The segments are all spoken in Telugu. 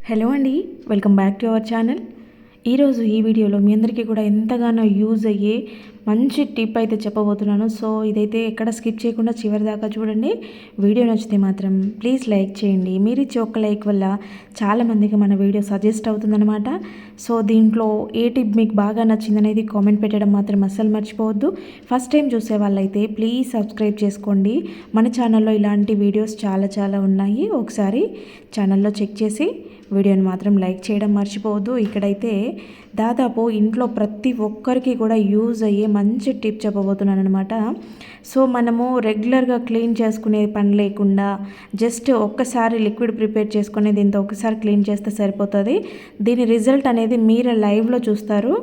హలో అండి, welcome back to our channel. ఈరోజు ఈ వీడియోలో మీ అందరికీ కూడా ఎంతగానో యూజ్ అయ్యే మంచి టిప్ అయితే చెప్పబోతున్నాను. సో ఇదైతే ఎక్కడ స్కిప్ చేయకుండా చివరి దాకా చూడండి. వీడియో నచ్చితే మాత్రం ప్లీజ్ లైక్ చేయండి. మీరు ఇచ్చే ఒక్క లైక్ వల్ల చాలామందికి మన వీడియో సజెస్ట్ అవుతుందన్నమాట. సో దీంట్లో ఏ టిప్ మీకు బాగా నచ్చిందనేది కామెంట్ పెట్టడం మాత్రం అస్సలు మర్చిపోవద్దు. ఫస్ట్ టైం చూసే వాళ్ళైతే ప్లీజ్ సబ్స్క్రైబ్ చేసుకోండి. మన ఛానల్లో ఇలాంటి వీడియోస్ చాలా ఉన్నాయి. ఒకసారి ఛానల్లో చెక్ చేసి వీడియోని మాత్రం లైక్ చేయడం మర్చిపోవద్దు. ఇక్కడైతే దాదాపు ఇంట్లో ప్రతి ఒక్కరికి కూడా యూజ్ అయ్యే మంచి టిప్ చెప్పబోతున్నాను అనమాట. సో మనము రెగ్యులర్గా క్లీన్ చేసుకునే పని లేకుండా జస్ట్ ఒక్కసారి లిక్విడ్ ప్రిపేర్ చేసుకుని దీంతో ఒక్కసారి క్లీన్ చేస్తే సరిపోతుంది. దీని రిజల్ట్ అనేది మీరు లైవ్లో చూస్తారు.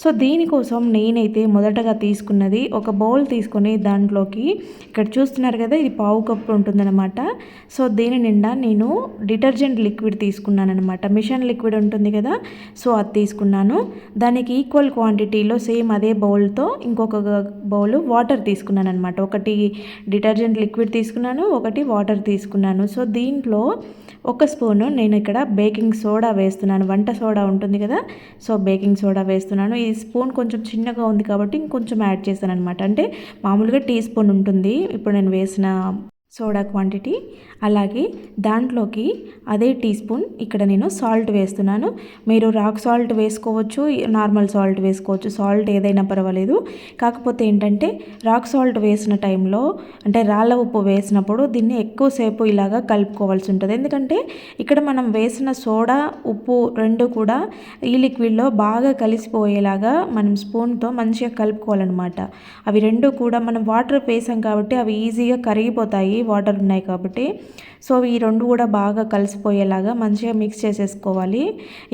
సో దీనికోసం నేనైతే మొదటగా తీసుకున్నది ఒక బౌల్ తీసుకొని దాంట్లోకి ఇక్కడ చూస్తున్నారు కదా, ఇది పావు కప్పు ఉంటుందన్నమాట. సో దీని నిండా నేను డిటర్జెంట్ లిక్విడ్ తీసుకున్నాను అనమాట. మిషన్ లిక్విడ్ ఉంటుంది కదా, సో అది తీసుకున్నాను. దానికి ఈక్వల్ క్వాంటిటీలో సేమ్ అదే బౌల్తో ఇంకొక బౌల్ వాటర్ తీసుకున్నాను అనమాట. ఒకటి డిటర్జెంట్ లిక్విడ్ తీసుకున్నాను, ఒకటి వాటర్ తీసుకున్నాను. సో దీంట్లో ఒక స్పూను నేను ఇక్కడ బేకింగ్ సోడా వేస్తున్నాను. వంట సోడా ఉంటుంది కదా, సో బేకింగ్ సోడా వేస్తున్నాను. ఈ స్పూన్ కొంచెం చిన్నగా ఉంది కాబట్టి ఇంకొంచెం యాడ్ చేశాను అనమాట. అంటే మామూలుగా టీ స్పూన్ ఉంటుంది ఇప్పుడు నేను వేసిన సోడా క్వాంటిటీ. అలాగే దాంట్లోకి అదే టీ స్పూన్ ఇక్కడ నేను సాల్ట్ వేస్తున్నాను. మీరు రాక్ సాల్ట్ వేసుకోవచ్చు, నార్మల్ సాల్ట్ వేసుకోవచ్చు, సాల్ట్ ఏదైనా పర్వాలేదు. కాకపోతే ఏంటంటే రాక్ సాల్ట్ వేసిన టైంలో అంటే రాళ్ళ ఉప్పు వేసినప్పుడు దీన్ని ఎక్కువసేపు ఇలాగా కలుపుకోవాల్సి ఉంటుంది. ఎందుకంటే ఇక్కడ మనం వేసిన సోడా ఉప్పు రెండు కూడా ఈ లిక్విడ్లో బాగా కలిసిపోయేలాగా మనం స్పూన్తో మంచిగా కలుపుకోవాలన్నమాట. అవి రెండు కూడా మనం వాటర్ వేసాం కాబట్టి అవి ఈజీగా కరిగిపోతాయి, వాటర్ ఉన్నాయి కాబట్టి. సో ఈ రెండు కూడా బాగా కలిసిపోయేలాగా మంచిగా మిక్స్ చేసేసుకోవాలి.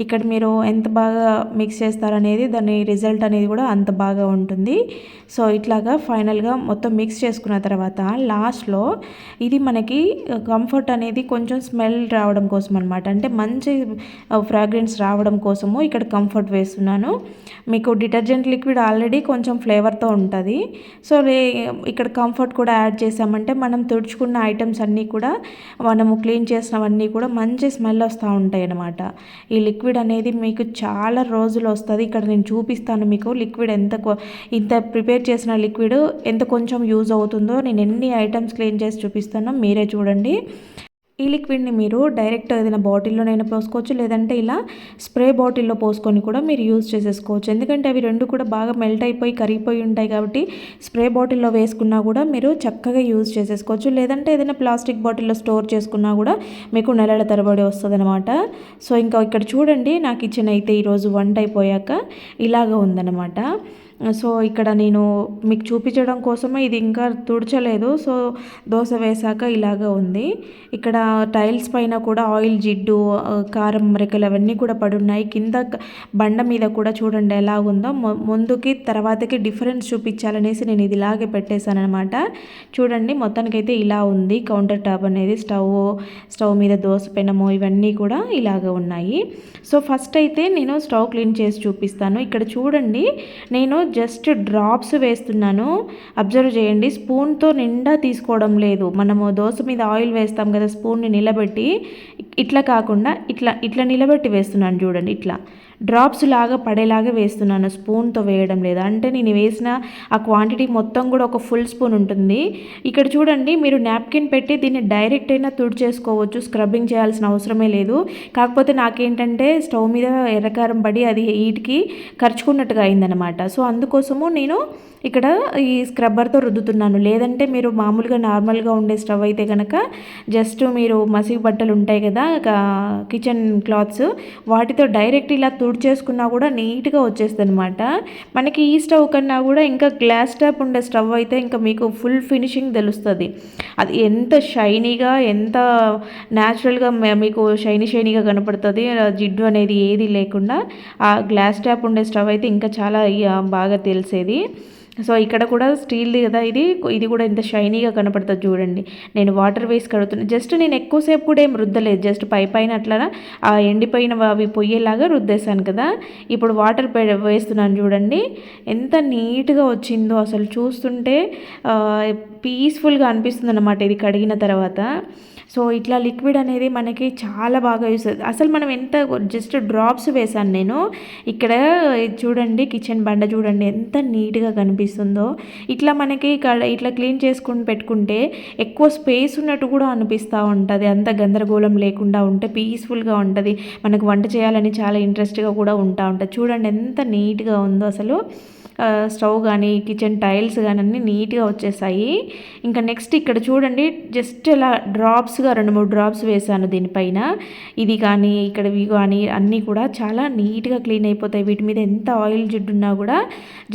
ఇక్కడ మీరు ఎంత బాగా మిక్స్ చేస్తారనేది దాని రిజల్ట్ అనేది కూడా అంత బాగా ఉంటుంది. సో ఇట్లాగా ఫైనల్గా మొత్తం మిక్స్ చేసుకున్న తర్వాత లాస్ట్లో ఇది మనకి కంఫర్ట్ అనేది కొంచెం స్మెల్ రావడం కోసం అనమాట. అంటే మంచి ఫ్రాగ్రెన్స్ రావడం కోసము ఇక్కడ కంఫర్ట్ వేస్తున్నాను. మీకు డిటర్జెంట్ లిక్విడ్ ఆల్రెడీ కొంచెం ఫ్లేవర్తో ఉంటుంది. సో ఇక్కడ కంఫర్ట్ కూడా యాడ్ చేసామంటే మనం తుడుచుకున్న ఐటమ్స్ అన్నీ కూడా మనము క్లీన్ చేసినవన్నీ కూడా మంచి స్మెల్ వస్తూ ఉంటాయి అన్నమాట. ఈ లిక్విడ్ అనేది మీకు చాలా రోజులు వస్తుంది. ఇక్కడ నేను చూపిస్తాను మీకు లిక్విడ్ ఇంత ప్రిపేర్ చేసిన లిక్విడ్ ఎంత కొంచెం యూజ్ అవుతుందో. నేను ఎన్ని ఐటమ్స్ క్లీన్ చేసి చూపిస్తానో మీరే చూడండి. ఈ లిక్విడ్ని మీరు డైరెక్ట్ ఏదైనా బాటిల్లోనైనా పోసుకోవచ్చు, లేదంటే ఇలా స్ప్రే బాటిల్లో పోసుకొని కూడా మీరు యూజ్ చేసేసుకోవచ్చు. ఎందుకంటే అవి రెండు కూడా బాగా మెల్ట్ అయిపోయి కరిగిపోయి ఉంటాయి కాబట్టి స్ప్రే బాటిల్లో వేసుకున్నా కూడా మీరు చక్కగా యూజ్ చేసేసుకోవచ్చు. లేదంటే ఏదైనా ప్లాస్టిక్ బాటిల్లో స్టోర్ చేసుకున్నా కూడా మీకు నెలల తరబడి వస్తుంది అనమాట. సో ఇంకా ఇక్కడ చూడండి, నా కిచెన్ అయితే ఈరోజు వంట అయిపోయాక ఇలాగ ఉందన్నమాట. సో ఇక్కడ నేను మీకు చూపించడం కోసమే ఇది ఇంకా తుడచలేదు. సో దోశ వేసాక ఇలాగ ఉంది. ఇక్కడ టైల్స్ పైన కూడా ఆయిల్ జిడ్డు, కారం మరకలు అవన్నీ కూడా పడున్నాయి. కింద బండ మీద కూడా చూడండి ఎలా ఉందో. ముందుకి తర్వాతకి డిఫరెన్స్ చూపించాలనేసి నేను ఇది ఇలాగే పెట్టేశాను అనమాట. చూడండి మొత్తానికైతే ఇలా ఉంది. కౌంటర్ టాప్ అనేది స్టవ్ మీద దోశ పెనము ఇవన్నీ కూడా ఇలాగ ఉన్నాయి. సో ఫస్ట్ అయితే నేను స్టవ్ క్లీన్ చేసి చూపిస్తాను. ఇక్కడ చూడండి, నేను జస్ట్ డ్రాప్స్ వేస్తున్నాను. అబ్జర్వ్ చేయండి, స్పూన్తో నిండా తీసుకోవడం లేదు. మనము దోశ మీద ఆయిల్ వేస్తాం కదా, స్పూన్ని నిలబెట్టి ఇట్లా కాకుండా ఇట్లా నిలబెట్టి వేస్తున్నాను చూడండి. ఇట్లా డ్రాప్స్ లాగా పడేలాగా వేస్తున్నాను, స్పూన్తో వేయడం లేదు. అంటే నేను వేసిన ఆ క్వాంటిటీ మొత్తం కూడా ఒక ఫుల్ స్పూన్ ఉంటుంది. ఇక్కడ చూడండి, మీరు నాప్కిన్ పెట్టి దీన్ని డైరెక్ట్ అయినా తుడిచేసుకోవచ్చు, స్క్రబ్బింగ్ చేయాల్సిన అవసరమే లేదు. కాకపోతే నాకేంటంటే స్టవ్ మీద ఎర్రకారం పడి అది హీట్కి ఖర్చుకున్నట్టుగా అయిందనమాట. సో అందుకోసము నేను ఇక్కడ ఈ స్క్రబ్బర్తో రుద్దుతున్నాను. లేదంటే మీరు మామూలుగా నార్మల్గా ఉండే స్టవ్ అయితే కనుక జస్ట్ మీరు మసిగి బట్టలు ఉంటాయి కదా, కిచెన్ క్లాత్స్, వాటితో డైరెక్ట్ ఇలా తుడిచేసుకున్నా కూడా నీట్గా వచ్చేస్తుంది అనమాట. మనకి ఈ స్టవ్ కన్నా కూడా ఇంకా గ్లాస్ టాప్ ఉండే స్టవ్ అయితే ఇంకా మీకు ఫుల్ ఫినిషింగ్ తెలుస్తుంది. అది ఎంత షైనీగా, ఎంత న్యాచురల్గా మీకు షైనీగా కనపడుతుంది. జిడ్డు అనేది ఏది లేకుండా ఆ గ్లాస్ టాప్ ఉండే స్టవ్ అయితే ఇంకా చాలా బాగా తెలిసేది. సో ఇక్కడ కూడా స్టీల్ది కదా, ఇది కూడా ఎంత షైనీగా కనపడుతుంది చూడండి. నేను వాటర్ వేసి కడుగుతున్నాను. జస్ట్ నేను ఎక్కువసేపు కూడా ఏం రుద్దలేదు, జస్ట్ పైన అట్లా ఆ ఎండిపోయిన అవి పొయ్యేలాగా రుద్దేశాను కదా. ఇప్పుడు వాటర్ వేస్తున్నాను చూడండి, ఎంత నీట్గా వచ్చిందో అసలు చూస్తుంటే పీస్ఫుల్గా అనిపిస్తుంది అన్నమాట ఇది కడిగిన తర్వాత. సో ఇట్లా లిక్విడ్ అనేది మనకి చాలా బాగా యూస్ అవుతుంది. అసలు మనం ఎంత జస్ట్ డ్రాప్స్ వేసాను నేను. ఇక్కడ చూడండి కిచెన్ బండ చూడండి ఎంత నీట్గా కనిపిస్తుందో. ఇట్లా మనకి ఇట్లా క్లీన్ చేసుకుని పెట్టుకుంటే ఎక్కువ స్పేస్ ఉన్నట్టు కూడా అనిపిస్తూ ఉంటుంది. అంత గందరగోళం లేకుండా ఉంటే పీస్ఫుల్గా ఉంటుంది. మనకు వంట చేయాలని చాలా ఇంట్రెస్ట్గా కూడా ఉంటుంది. చూడండి ఎంత నీట్గా ఉందో అసలు. స్టవ్ కానీ కిచెన్ టైల్స్ కానీ అన్నీ నీట్గా వచ్చేసాయి. ఇంకా నెక్స్ట్ ఇక్కడ చూడండి జస్ట్ ఇలా డ్రాప్స్గా 2-3 డ్రాప్స్ వేసాను దీనిపైన. ఇది కానీ ఇక్కడ ఇవి కానీ అన్నీ కూడా చాలా నీట్గా క్లీన్ అయిపోతాయి. వీటి మీద ఎంత ఆయిల్ జిడ్డున్నా కూడా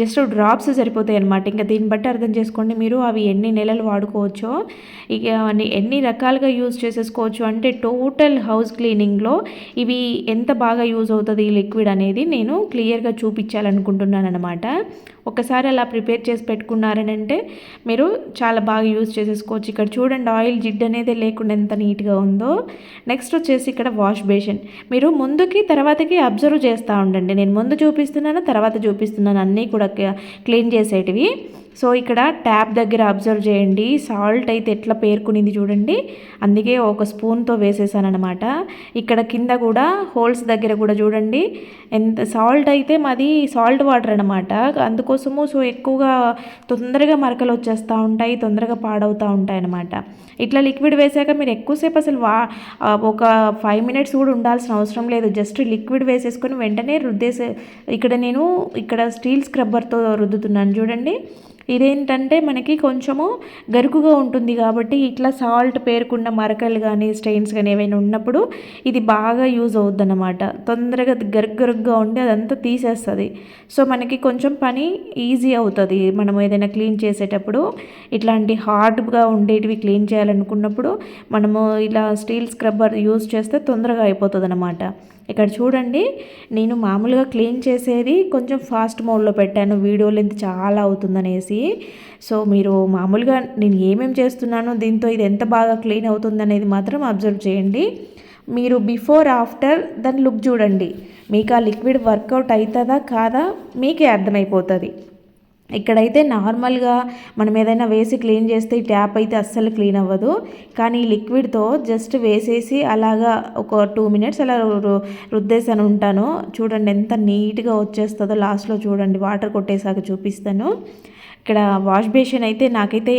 జస్ట్ డ్రాప్స్ సరిపోతాయి అనమాట. ఇంకా దీన్ని బట్టి అర్థం చేసుకోండి మీరు అవి ఎన్ని నెలలు వాడుకోవచ్చో, ఇక ఎన్ని రకాలుగా యూజ్ చేసేసుకోవచ్చు. అంటే టోటల్ హౌస్ క్లీనింగ్లో ఇవి ఎంత బాగా యూజ్ అవుతుంది ఈ లిక్విడ్ అనేది నేను క్లియర్గా చూపించాలనుకుంటున్నాను అనమాట. ఒకసారి అలా ప్రిపేర్ చేసి పెట్టుకున్నారని అంటే మీరు చాలా బాగా యూజ్ చేసేసుకోవచ్చు. ఇక్కడ చూడండి ఆయిల్ జిడ్ అనేది లేకుండా ఎంత నీట్గా ఉందో. నెక్స్ట్ వచ్చేసి ఇక్కడ వాష్ బేసిన్. మీరు ముందుకి తర్వాతకి అబ్జర్వ్ చేస్తూ ఉండండి. నేను ముందు చూపిస్తున్నాను, తర్వాత చూపిస్తున్నాను అన్నీ కూడా క్లీన్ చేసేటివి. సో ఇక్కడ ట్యాప్ దగ్గర అబ్జర్వ్ చేయండి. సాల్ట్ అయితే ఎట్లా పేర్కొనింది చూడండి. అందుకే ఒక స్పూన్తో వేసేసాను అనమాట. ఇక్కడ కింద కూడా హోల్స్ దగ్గర కూడా చూడండి ఎంత సాల్ట్ అయితే మాది సాల్ట్ వాటర్ అనమాట. అందుకోసము సో ఎక్కువగా తొందరగా మరకలు వచ్చేస్తూ ఉంటాయి, తొందరగా పాడవుతూ ఉంటాయి అనమాట. ఇట్లా లిక్విడ్ వేసాక మీరు ఎక్కువసేపు అసలు ఒక 5 మినిట్స్ కూడా ఉండాల్సిన అవసరం లేదు. జస్ట్ లిక్విడ్ వేసేసుకొని వెంటనే ఇక్కడ స్టీల్ స్క్రబ్బర్తో రుద్దుతున్నాను చూడండి. ఇదేంటంటే మనకి కొంచెము గరుకుగా ఉంటుంది కాబట్టి ఇట్లా సాల్ట్ పేరుకున్న మరకలు కానీ స్టెయిన్స్ కానీ ఏవైనా ఉన్నప్పుడు ఇది బాగా యూజ్ అవుద్ది అన్నమాట. తొందరగా గరుగ్గా ఉండి అదంతా తీసేస్తుంది. సో మనకి కొంచెం పని ఈజీ అవుతుంది. మనం ఏదైనా క్లీన్ చేసేటప్పుడు ఇట్లాంటి హార్డ్గా ఉండేటివి క్లీన్ చేయాలనుకున్నప్పుడు మనము ఇలా స్టీల్ స్క్రబ్బర్ యూజ్ చేస్తే తొందరగా అయిపోతుంది అన్నమాట. ఇక్కడ చూడండి నేను మామూలుగా క్లీన్ చేసేది కొంచెం ఫాస్ట్ మోడ్లో పెట్టాను, వీడియో లెంత్ చాలా అవుతుందనేసి. సో మీరు మామూలుగా నేను ఏమేమి చేస్తున్నానో దీంతో ఇది ఎంత బాగా క్లీన్ అవుతుందనేది మాత్రం అబ్జర్వ్ చేయండి. మీరు బిఫోర్ ఆఫ్టర్ దాని లుక్ చూడండి. మీకు ఆ లిక్విడ్ వర్కౌట్ అవుతుందా కాదా మీకే అర్థమైపోతుంది. ఇక్కడైతే నార్మల్గా మనం ఏదైనా వేసి క్లీన్ చేస్తే ఈ ట్యాప్ అయితే అస్సలు క్లీన్ అవ్వదు. కానీ ఈ లిక్విడ్తో జస్ట్ వేసేసి అలాగా ఒక 2 మినిట్స్ అలా రుద్దేసాను ఉంటాను. చూడండి ఎంత నీట్గా వచ్చేస్తుందో. లాస్ట్లో చూడండి వాటర్ కొట్టేసాక చూపిస్తాను. ఇక్కడ వాష్ బేసిన్ అయితే నాకైతే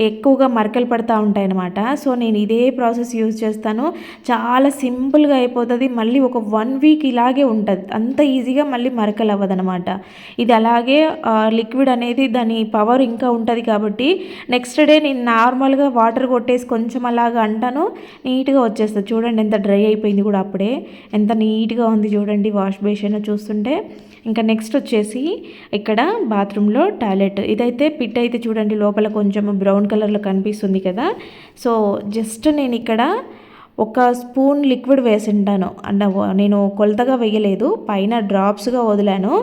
ఎక్కువగా మరకలు పడుతూ ఉంటాయన్నమాట. సో నేను ఇదే ప్రాసెస్ యూజ్ చేస్తాను. చాలా సింపుల్గా అయిపోతుంది. మళ్ళీ ఒక 1 వీక్ ఇలాగే ఉంటుంది. అంత ఈజీగా మళ్ళీ మరకలు అవ్వదనమాట. ఇది అలాగే లిక్విడ్ అనేది దాని పవర్ ఇంకా ఉంటుంది కాబట్టి నెక్స్ట్ డే నేను నార్మల్గా వాటర్ కొట్టేసి కొంచెం అలాగా అంటాను, నీట్గా వచ్చేస్తుంది. చూడండి ఎంత డ్రై అయిపోయింది కూడా అప్పుడే. ఎంత నీట్గా ఉంది చూడండి వాష్ బేసిన్ చూస్తుంటే. ఇంకా నెక్స్ట్ వచ్చేసి ఇక్కడ బాత్రూంలో టాయిలెట్. ఇదైతే పిట్ అయితే చూడండి లోపల కొంచెం బ్రౌన్ కలర్లో కనిపిస్తుంది కదా. సో జస్ట్ నేను ఇక్కడ 1 స్పూన్ లిక్విడ్ వేసింటాను. నేను కొలతగా వేయలేదు, పైన డ్రాప్స్గా వదిలాను.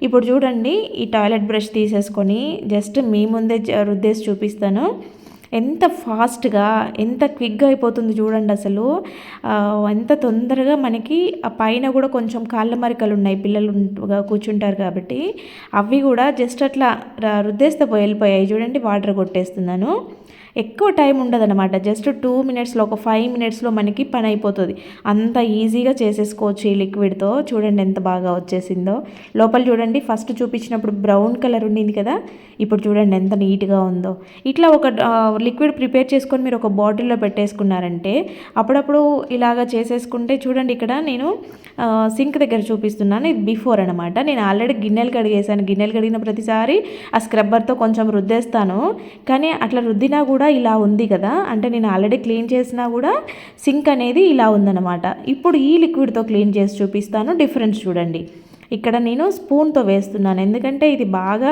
ఇప్పుడు చూడండి ఈ టాయిలెట్ బ్రష్ తీసేసుకొని జస్ట్ మీ ముందే రుద్దేసి చూపిస్తాను. ఎంత ఫాస్ట్గా ఎంత క్విక్గా అయిపోతుంది చూడండి. అసలు ఎంత తొందరగా మనకి ఆ పైన కూడా కొంచెం కాళ్ళ మరికలు ఉన్నాయి, పిల్లలు కూర్చుంటారు కాబట్టి అవి కూడా జస్ట్ అట్లా రుద్దేస్తే వెళ్ళిపోయాయి చూడండి. వాటర్ కొట్టేస్తున్నాను. ఎక్కువ టైం ఉండదన్నమాట. జస్ట్ 2 మినిట్స్లో ఒక 5 మినిట్స్లో మనకి పని అయిపోతుంది. అంత ఈజీగా చేసేసుకోవచ్చు ఈ లిక్విడ్తో. చూడండి ఎంత బాగా వచ్చేసిందో. లోపల చూడండి ఫస్ట్ చూపించినప్పుడు బ్రౌన్ కలర్ ఉండింది కదా, ఇప్పుడు చూడండి ఎంత నీట్గా ఉందో. ఇట్లా ఒక లిక్విడ్ ప్రిపేర్ చేసుకొని మీరు ఒక బాటిల్లో పెట్టేసుకున్నారంటే అప్పుడప్పుడు ఇలాగా చేసేసుకుంటే చూడండి. ఇక్కడ నేను సింక్ దగ్గర చూపిస్తున్నాను, ఇది బిఫోర్ అనమాట. నేను ఆల్రెడీ గిన్నెలు కడిగేసాను. గిన్నెలు కడిగిన ప్రతిసారి ఆ స్క్రబ్బర్తో కొంచెం రుద్దేస్తాను, కానీ అట్లా రుద్దినా కూడా ఇలా ఉంది కదా, అంటే నేను ఆల్రెడీ క్లీన్ చేసినా కూడా సింక్ అనేది ఇలా ఉందన్నమాట. ఇప్పుడు ఈ లిక్విడ్తో క్లీన్ చేసి చూపిస్తాను, డిఫరెన్స్ చూడండి. ఇక్కడ నేను స్పూన్తో వేస్తున్నాను, ఎందుకంటే ఇది బాగా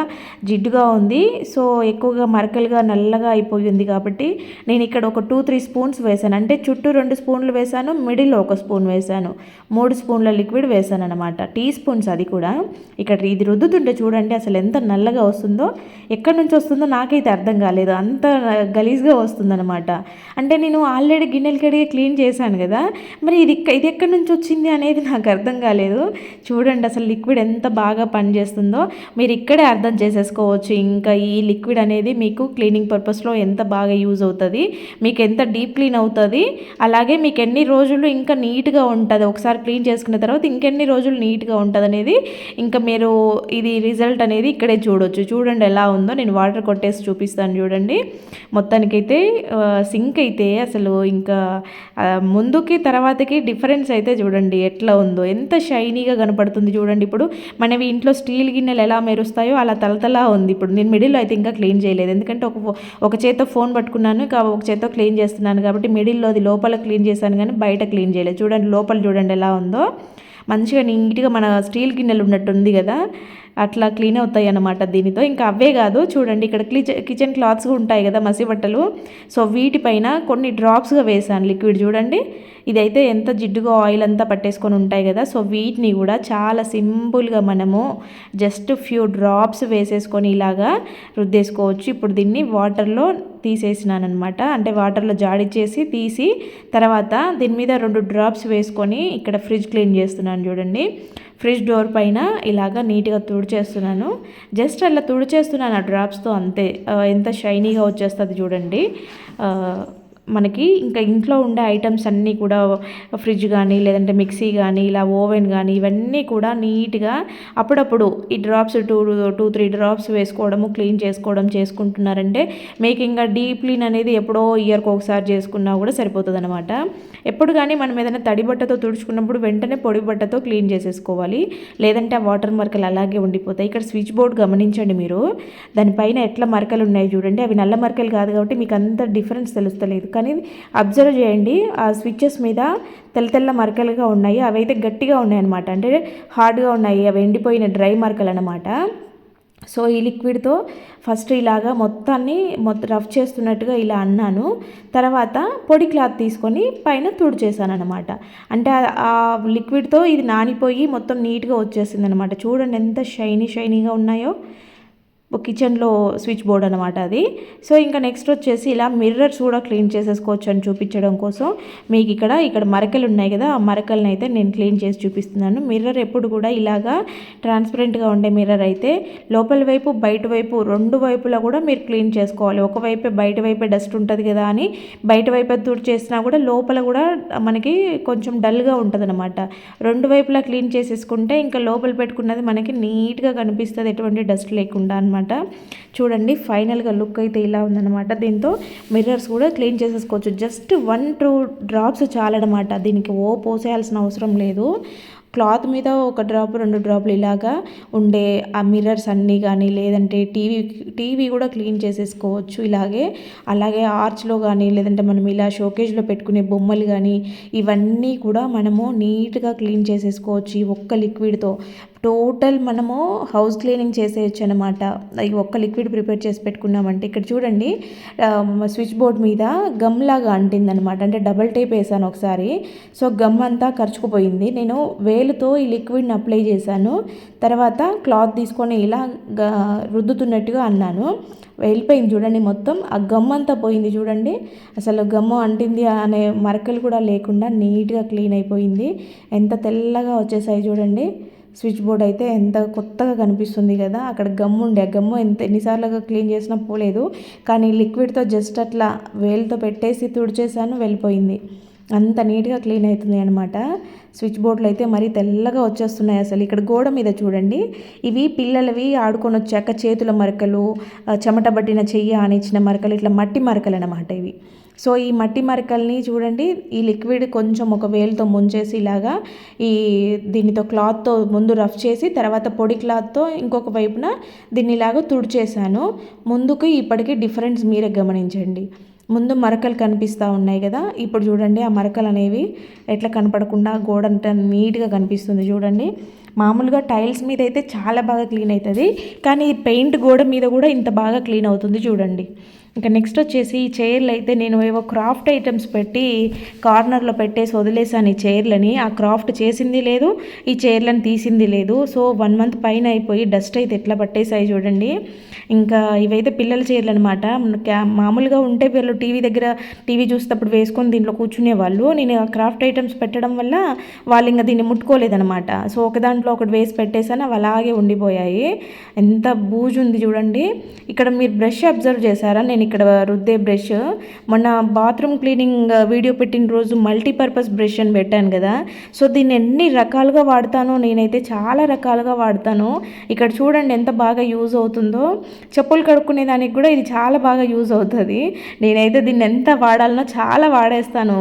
జిడ్డుగా ఉంది. సో ఎక్కువగా మరకలుగా నల్లగా అయిపోయింది కాబట్టి నేను ఇక్కడ ఒక 2-3 స్పూన్స్ వేసాను. అంటే చుట్టూ 2 స్పూన్లు వేసాను, మిడిల్లో 1 స్పూన్ వేసాను, 3 స్పూన్ల లిక్విడ్ వేసాను అనమాట. టీ స్పూన్స్ అది కూడా. ఇక్కడ ఇది రుద్దుతుంటే చూడండి అసలు ఎంత నల్లగా వస్తుందో. ఎక్కడి నుంచి వస్తుందో నాకైతే అర్థం కాలేదు, అంత గలీజ్గా వస్తుందన్నమాట. అంటే నేను ఆల్రెడీ గిన్నెలు కడిగి క్లీన్ చేశాను కదా, మరి ఇది ఎక్కడి నుంచి వచ్చింది అనేది నాకు అర్థం కాలేదు. చూడండి అసలు అసలు లిక్విడ్ ఎంత బాగా పనిచేస్తుందో మీరు ఇక్కడే అర్థం చేసేసుకోవచ్చు. ఇంకా ఈ లిక్విడ్ అనేది మీకు క్లీనింగ్ పర్పస్లో ఎంత బాగా యూజ్ అవుతుంది, మీకు ఎంత డీప్ క్లీన్ అవుతుంది, అలాగే మీకు ఎన్ని రోజులు ఇంకా నీట్గా ఉంటుంది, ఒకసారి క్లీన్ చేసుకున్న తర్వాత ఇంకెన్ని రోజులు నీట్గా ఉంటుంది అనేది ఇంకా మీరు ఇది రిజల్ట్ అనేది ఇక్కడే చూడొచ్చు. చూడండి ఎలా ఉందో, నేను వాటర్ కొట్టేసి చూపిస్తాను చూడండి. మొత్తానికైతే సింక్ అయితే అసలు ఇంకా ముందుకి తర్వాతకి డిఫరెన్స్ అయితే చూడండి ఎట్లా ఉందో, ఎంత షైనీగా కనపడుతుంది చూడండి. ఇప్పుడు మనవి ఇంట్లో స్టీల్ గిన్నెలు ఎలా మెరుస్తాయో అలా తలతలా ఉంది. ఇప్పుడు నేను మిడిల్లో అయితే ఇంకా క్లీన్ చేయలేదు, ఎందుకంటే ఒక చేత్తో ఫోన్ పట్టుకున్నాను, ఒక చేత్తో క్లీన్ చేస్తున్నాను కాబట్టి మిడిల్లోది లోపల క్లీన్ చేశాను కానీ బయట క్లీన్ చేయలేదు. చూడండి లోపల చూడండి ఎలా ఉందో, మంచిగా నీట్గా మన స్టీల్ గిన్నెలు ఉన్నట్టు ఉంది కదా, అట్లా క్లీన్ అవుతాయి అన్నమాట దీనితో. ఇంకా అవే కాదు చూడండి, ఇక్కడ కిచెన్ క్లాత్స్ ఉంటాయి కదా మసి బట్టలు, సో వీటిపైన కొన్ని డ్రాప్స్గా వేసాను లిక్విడ్ చూడండి. ఇదైతే ఎంత జిడ్డుగా ఆయిల్ అంతా పట్టేసుకొని ఉంటాయి కదా, సో వీటిని కూడా చాలా సింపుల్గా మనము జస్ట్ ఫ్యూ డ్రాప్స్ వేసేసుకొని ఇలాగా రుద్దేసుకోవచ్చు. ఇప్పుడు దీన్ని వాటర్లో తీసేసినాను అనమాట, అంటే వాటర్లో జాడిచ్చేసి తీసి తర్వాత దీని మీద 2 డ్రాప్స్ వేసుకొని ఇక్కడ ఫ్రిడ్జ్ క్లీన్ చేస్తున్నాను చూడండి. ఫ్రిడ్జ్ డోర్ పైన ఇలాగా నీట్గా తుడిచేస్తున్నాను, జస్ట్ అలా తుడిచేస్తున్నాను ఆ డ్రాప్స్తో అంతే. ఎంత షైనీగా వచ్చేస్తుంది చూడండి. మనకి ఇంకా ఇంట్లో ఉండే ఐటమ్స్ అన్నీ కూడా ఫ్రిడ్జ్ కానీ లేదంటే మిక్సీ కానీ ఇలా ఓవెన్ కానీ ఇవన్నీ కూడా నీట్గా అప్పుడప్పుడు ఈ డ్రాప్స్ 2-3 డ్రాప్స్ వేసుకోవడము క్లీన్ చేసుకోవడం చేసుకుంటున్నారంటే మీకు ఇంకా డీప్ క్లీన్ అనేది ఎప్పుడో ఇయర్కి ఒకసారి చేసుకున్నా కూడా సరిపోతుంది అనమాట. ఎప్పుడు కానీ మనం ఏదైనా తడి బట్టతో తుడుచుకున్నప్పుడు వెంటనే పొడి బట్టతో క్లీన్ చేసేసుకోవాలి, లేదంటే ఆ వాటర్ మరకలు అలాగే ఉండిపోతాయి. ఇక్కడ స్విచ్ బోర్డ్ గమనించండి మీరు, దానిపైన ఎట్లా మరకలు ఉన్నాయి చూడండి. అవి నల్ల మరకలు కాదు కాబట్టి మీకు అంత డిఫరెన్స్ తెలుస్తలేదు, కానీ అబ్జర్వ్ చేయండి ఆ స్విచ్చెస్ మీద తెల్ల మరకలుగా ఉన్నాయి, అవైతే గట్టిగా ఉన్నాయి అనమాట, అంటే హార్డ్గా ఉన్నాయి, అవి ఎండిపోయిన డ్రై మరకలు అనమాట. సో ఈ లిక్విడ్తో ఫస్ట్ ఇలాగా మొత్తం రఫ్ చేస్తున్నట్టుగా ఇలా అన్నాను, తర్వాత పొడి క్లాత్ తీసుకొని పైన తుడిచేసాను అనమాట. అంటే ఆ లిక్విడ్తో ఇది నానిపోయి మొత్తం నీట్గా వచ్చేసింది అనమాట. చూడండి ఎంత షైనీగా ఉన్నాయో. కిచెన్లో స్విచ్ బోర్డ్ అనమాట అది. సో ఇంకా నెక్స్ట్ వచ్చేసి ఇలా మిర్రర్స్ కూడా క్లీన్ చేసేసుకోవచ్చు అని చూపించడం కోసం మీకు ఇక్కడ మరకలు ఉన్నాయి కదా, ఆ మరకలను అయితే నేను క్లీన్ చేసి చూపిస్తున్నాను. మిర్రర్ ఎప్పుడు కూడా ఇలాగా ట్రాన్స్పరెంట్గా ఉండే మిర్రర్ అయితే లోపల వైపు బయట వైపు 2 వైపులా కూడా మీరు క్లీన్ చేసుకోవాలి. ఒకవైపే బయట వైపే డస్ట్ ఉంటుంది కదా అని బయట వైపే తుడి చేసినా కూడా లోపల కూడా మనకి కొంచెం డల్గా ఉంటుంది అనమాట. 2 వైపులా క్లీన్ చేసేసుకుంటే ఇంకా లోపల పెట్టుకున్నది మనకి నీట్గా కనిపిస్తుంది, ఎటువంటి డస్ట్ లేకుండా అనమాట. చూడండి ఫైనల్గా లుక్ అయితే ఇలా ఉందన్నమాట. దీంతో మిర్రర్స్ కూడా క్లీన్ చేసేసుకోవచ్చు. జస్ట్ 1-2 డ్రాప్స్ చాలన్నమాట, దీనికి పోసేయాల్సిన అవసరం లేదు. క్లాత్ మీద 1 డ్రాప్ 2 డ్రాప్లు ఇలాగా ఉండే ఆ మిర్రర్స్ అన్నీ కానీ లేదంటే టీవీ కూడా క్లీన్ చేసేసుకోవచ్చు అలాగే ఆర్చ్లో కానీ లేదంటే మనం ఇలా షోకేజ్లో పెట్టుకునే బొమ్మలు కానీ ఇవన్నీ కూడా మనము నీట్గా క్లీన్ చేసేసుకోవచ్చు ఈ ఒక్క లిక్విడ్తో. టోటల్ మనము హౌస్ క్లీనింగ్ చేసేయచ్చు అనమాట ఈ ఒక్క లిక్విడ్ ప్రిపేర్ చేసి పెట్టుకున్నామంటే. ఇక్కడ చూడండి స్విచ్ బోర్డ్ మీద గమ్ లాగా అంటిందనమాట, అంటే డబల్ టేప్ వేసాను ఒకసారి, సో గమ్ అంతా ఖర్చుకుపోయింది. నేను వేలుతో ఈ లిక్విడ్ని అప్లై చేశాను, తర్వాత క్లాత్ తీసుకొని ఇలా రుద్దుతున్నట్టుగా అన్నాను, వెళ్ళిపోయింది చూడండి. మొత్తం ఆ గమ్ అంతా పోయింది చూడండి, అసలు గమ్ము అంటింది అనే మరకలు కూడా లేకుండా నీట్గా క్లీన్ అయిపోయింది. ఎంత తెల్లగా వచ్చేసాయి చూడండి. స్విచ్ బోర్డ్ అయితే ఎంత కొత్తగా కనిపిస్తుంది కదా. అక్కడ గమ్ ఉండే ఆ గమ్ము ఎన్నిసార్లుగా క్లీన్ చేసినా పోలేదు, కానీ లిక్విడ్తో జస్ట్ అట్లా వేలుతో పెట్టేసి తుడిచేసాను, వెళ్ళిపోయింది. అంత నీట్గా క్లీన్ అవుతుంది అనమాట. స్విచ్ బోర్డులు అయితే మరీ తెల్లగా వచ్చేస్తున్నాయి అసలు. ఇక్కడ గోడ మీద చూడండి, ఇవి పిల్లలవి ఆడుకొని వచ్చాక చేతుల మరకలు, చెమట పట్టిన చెయ్యి ఆనిచ్చిన మరకలు, ఇట్లా మట్టి మరకలు అనమాట ఇవి. సో ఈ మట్టి మరకల్ని చూడండి, ఈ లిక్విడ్ కొంచెం ఒక వేలుతో ముంచేసి ఇలాగా దీనితో క్లాత్తో ముందు రఫ్ చేసి తర్వాత పొడి క్లాత్తో ఇంకొక వైపున దీన్ని ఇలాగ తుడిచేసాను. ముందుకు ఇప్పటికీ డిఫరెన్స్ మీరే గమనించండి. ముందు మరకలు కనిపిస్తూ ఉన్నాయి కదా, ఇప్పుడు చూడండి ఆ మరకలు అనేవి ఎట్లా కనపడకుండా గోడ అంతా నీట్గా కనిపిస్తుంది చూడండి. మామూలుగా టైల్స్ మీద అయితే చాలా బాగా క్లీన్ అవుతుంది, కానీ పెయింట్ గోడ మీద కూడా ఇంత బాగా క్లీన్ అవుతుంది చూడండి. ఇంకా నెక్స్ట్ వచ్చేసి ఈ చైర్లు అయితే నేను ఏవో క్రాఫ్ట్ ఐటమ్స్ పెట్టి కార్నర్లో పెట్టేసి వదిలేసాను ఈ చైర్లని. ఆ క్రాఫ్ట్ చేసింది లేదు, ఈ చైర్లను తీసింది లేదు. సో 1 మంత్ పైన అయిపోయి డస్ట్ అయితే ఎట్లా పట్టేసాయి చూడండి. ఇంకా ఇవైతే పిల్లల చైర్లు అనమాట. మామూలుగా ఉంటే వీళ్ళు టీవీ చూసేటప్పుడు వేసుకొని దీంట్లో కూర్చునేవాళ్ళు. నేను ఆ క్రాఫ్ట్ ఐటమ్స్ పెట్టడం వల్ల వాళ్ళు ఇంకా దీన్ని ముట్టుకోలేదనమాట. సో ఒక దాంట్లో ఒకటి వేసి పెట్టేసాను, అవి అలాగే ఉండిపోయాయి. ఎంత బూజు ఉంది చూడండి. ఇక్కడ మీరు బ్రష్ అబ్జర్వ్ చేశారా? నేను ఇక్కడ రుద్దే బ్రష్ మొన్న బాత్రూమ్ క్లీనింగ్ వీడియో పెట్టిన రోజు మల్టీపర్పస్ బ్రష్ అని పెట్టాను కదా. సో దీన్ని ఎన్ని రకాలుగా వాడతానో నేనైతే చాలా రకాలుగా వాడతాను. ఇక్కడ చూడండి ఎంత బాగా యూజ్ అవుతుందో. చెప్పులు కడుక్కునే దానికి కూడా ఇది చాలా బాగా యూజ్ అవుతుంది. నేనైతే దీన్ని ఎంత వాడాలనో చాలా వాడేస్తాను.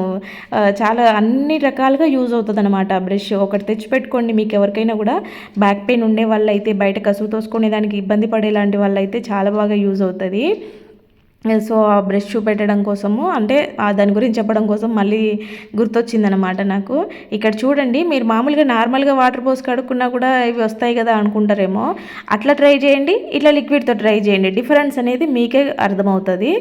చాలా అన్ని రకాలుగా యూజ్ అవుతుంది అనమాట బ్రష్. ఒకటి తెచ్చిపెట్టుకోండి, మీకు ఎవరికైనా కూడా బ్యాక్ పెయిన్ ఉండే వాళ్ళైతే, బయట కసువు తోసుకునే దానికి ఇబ్బంది పడేలాంటి వాళ్ళైతే చాలా బాగా యూజ్ అవుతుంది. సో ఆ బ్రష్ చూపెట్టడం కోసము, అంటే దాని గురించి చెప్పడం కోసం మళ్ళీ గుర్తొచ్చిందనమాట నాకు. ఇక్కడ చూడండి, మీరు మామూలుగా నార్మల్గా వాటర్ పోసి కడుక్కున్నా కూడా ఇవి వస్తాయి కదా అనుకుంటారేమో. అట్లా ట్రై చేయండి, ఇట్లా లిక్విడ్తో ట్రై చేయండి. డిఫరెన్స్ అనేది మీకే అర్థమవుతుంది.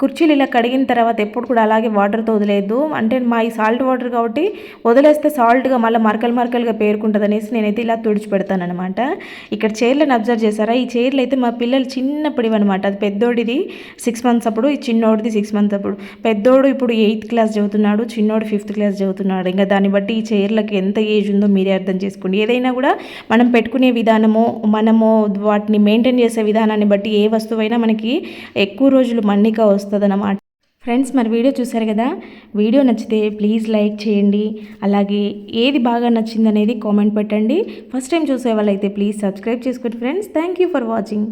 కుర్చీలు ఇలా కడిగిన తర్వాత ఎప్పుడు కూడా అలాగే వాటర్తో వదిలేదు. అంటే మా ఈ సాల్ట్ వాటర్ కాబట్టి వదిలేస్తే సాల్ట్గా మళ్ళీ మరకలుగా పేరుకుంటుంది అనేసి నేనైతే ఇలా తుడిచిపెడతానమాట. ఇక్కడ చైర్లను అబ్జర్వ్ చేశారా? ఈ చైర్లు అయితే మా పిల్లలు చిన్నప్పటివి అనమాట. అది పెద్దోడిది 6 months అప్పుడు, ఈ చిన్నోడిది 6 months అప్పుడు. పెద్దోడు ఇప్పుడు 8th క్లాస్ చదువుతున్నాడు, చిన్నోడు 5th క్లాస్ చదువుతున్నాడు. ఇంకా దాన్ని బట్టి ఈ చైర్లకి ఎంత ఏజ్ ఉందో మీరే అర్థం చేసుకోండి. ఏదైనా కూడా మనం పెట్టుకునే విధానము, మనము వాటిని మెయింటైన్ చేసే విధానాన్ని బట్టి ఏ వస్తువైనా మనకి ఎక్కువ రోజులు మన్నిక వస్తుంది అన్నమాట. ఫ్రెండ్స్, మరి వీడియో చూసారు కదా. వీడియో నచ్చితే ప్లీజ్ లైక్ చేయండి. అలాగే ఏది బాగా నచ్చింది అనేది కామెంట్ పెట్టండి. ఫస్ట్ టైం చూసే వాళ్ళైతే ప్లీజ్ సబ్స్క్రైబ్ చేసుకోండి friends. Thank you for watching.